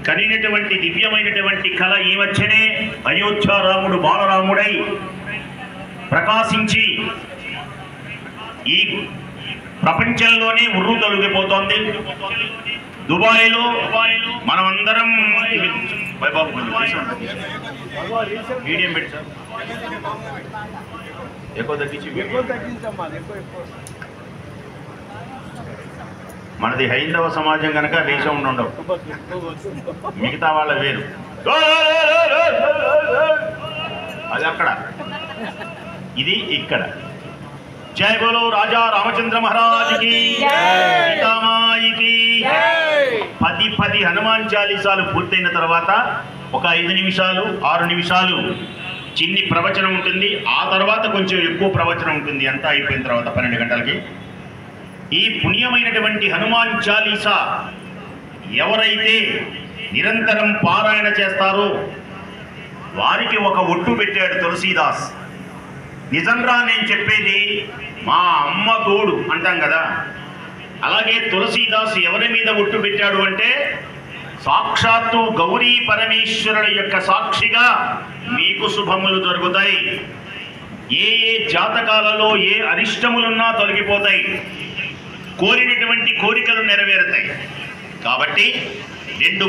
కనినటువంటి దివ్యమైనటువంటి కళ ఈ మధ్యనే అయోధ్య రాముడు బాలరాముడై ప్రకాశించి ఈ ప్రపంచంలోనే ఉర్రు తొలగిపోతోంది. దుబాయ్లో మనమందరం మీడియం పెట్టి సార్ ఎక్కువ మనది హైందవ సమాజం కనుక దేశం ఉండవు, మిగతా వాళ్ళ వేరు. అది అక్కడ, ఇది ఇక్కడ. జై బోలో రాజా రామచంద్ర మహారాజుకి, సీతామాయికి. 10 హనుమాన్ చాలీసాలు పూర్తయిన తర్వాత ఒక 5 నిమిషాలు 6 నిమిషాలు చిన్ని ప్రవచనం ఉంటుంది. ఆ తర్వాత కొంచెం ఎక్కువ ప్రవచనం ఉంటుంది. అంతా అయిపోయిన తర్వాత 12 గంటలకి ఈ పుణ్యమైనటువంటి హనుమాన్ చాలీసా ఎవరైతే నిరంతరం పారాయణ చేస్తారో వారికి ఒక ఒట్టు పెట్టాడు తులసీదాస్. నిజంగా నేను చెప్పేది మా అమ్మ తోడు అంటాం కదా, అలాగే తులసీదాస్ ఎవరి మీద ఒట్టు పెట్టాడు అంటే సాక్షాత్తు గౌరీ పరమేశ్వరుల యొక్క సాక్షిగా మీకు శుభములు జరుగుతాయి. ఏ జాతకాలలో ఏ అరిష్టములున్నా తొలగిపోతాయి, కోరినటువంటి కోరికలు నెరవేరుతాయి. కాబట్టి 2